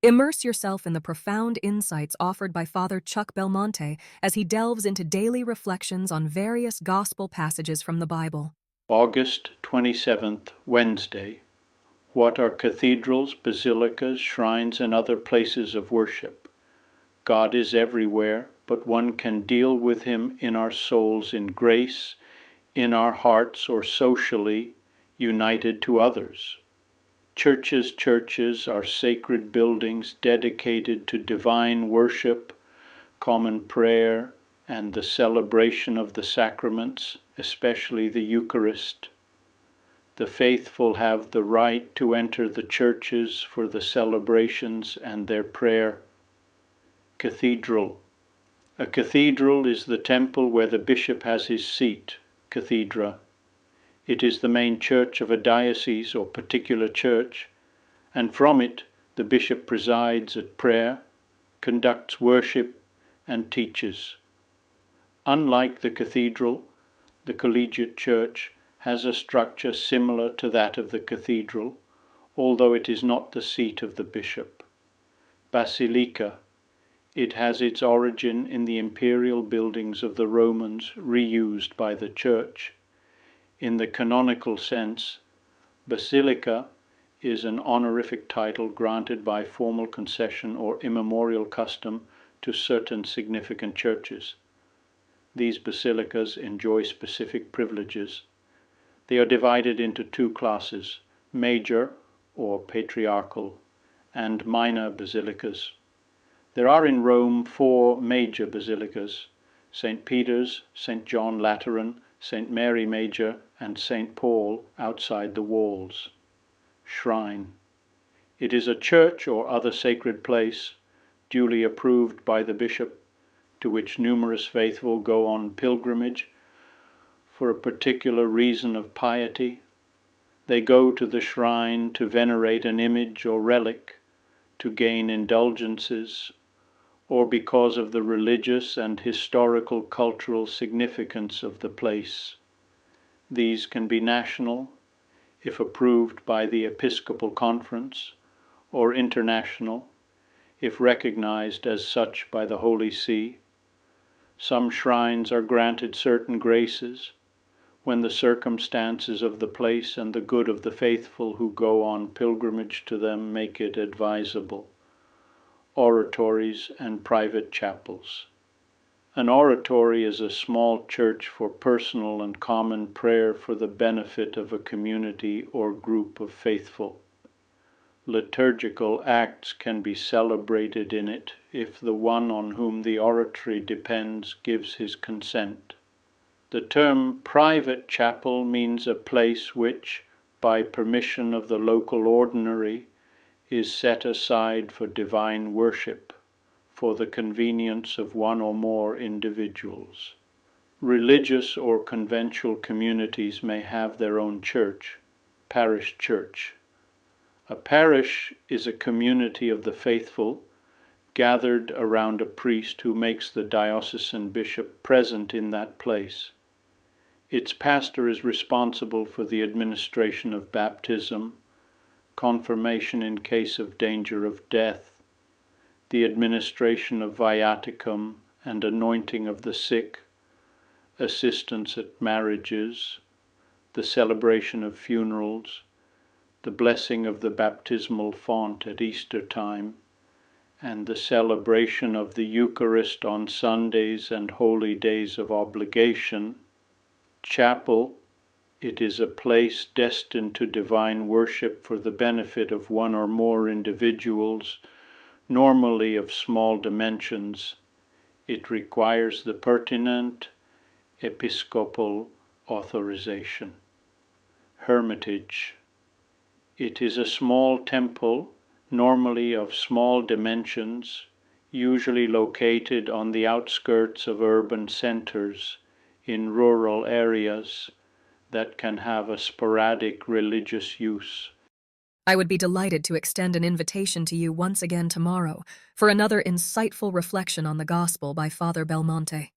Immerse yourself in the profound insights offered by Father Chuck Belmonte as he delves into daily reflections on various gospel passages from the Bible. August 27th, Wednesday. What are cathedrals, basilicas, shrines, and other places of worship? God is everywhere, but one can deal with Him in our souls in grace, in our hearts, or socially, united to others. Churches are sacred buildings dedicated to divine worship, common prayer, and the celebration of the sacraments, especially the Eucharist. The faithful have the right to enter the churches for the celebrations and their prayer. Cathedral. A cathedral is the temple where the bishop has his seat, cathedra. It is the main church of a diocese or particular church, and from it the bishop presides at prayer, conducts worship, and teaches. Unlike the cathedral, the collegiate church has a structure similar to that of the cathedral, although it is not the seat of the bishop. Basilica. It has its origin in the imperial buildings of the Romans reused by the church. In the canonical sense, basilica is an honorific title granted by formal concession or immemorial custom to certain significant churches. These basilicas enjoy specific privileges. They are divided into two classes, major or patriarchal and minor basilicas. There are in Rome 4 major basilicas: St. Peter's, St. John Lateran, St. Mary Major, and St. Paul outside the walls. Shrine. It is a church or other sacred place, duly approved by the bishop, to which numerous faithful go on pilgrimage for a particular reason of piety. They go to the shrine to venerate an image or relic, to gain indulgences, or because of the religious and historical cultural significance of the place. These can be national, if approved by the Episcopal Conference, or international, if recognized as such by the Holy See. Some shrines are granted certain graces, when the circumstances of the place and the good of the faithful who go on pilgrimage to them make it advisable. Oratories and private chapels. An oratory is a small church for personal and common prayer for the benefit of a community or group of faithful. Liturgical acts can be celebrated in it if the one on whom the oratory depends gives his consent. The term private chapel means a place which, by permission of the local ordinary, is set aside for divine worship, for the convenience of one or more individuals. Religious or conventual communities may have their own church, parish church. A parish is a community of the faithful, gathered around a priest who makes the diocesan bishop present in that place. Its pastor is responsible for the administration of baptism, confirmation in case of danger of death, the administration of viaticum and anointing of the sick, assistance at marriages, the celebration of funerals, the blessing of the baptismal font at Easter time, and the celebration of the Eucharist on Sundays and holy days of obligation. Chapel. It is a place destined to divine worship for the benefit of one or more individuals, normally of small dimensions. It requires the pertinent episcopal authorization. Hermitage. It is a small temple, normally of small dimensions, usually located on the outskirts of urban centers, in rural areas, that can have a sporadic religious use. I would be delighted to extend an invitation to you once again tomorrow for another insightful reflection on the Gospel by Father Belmonte.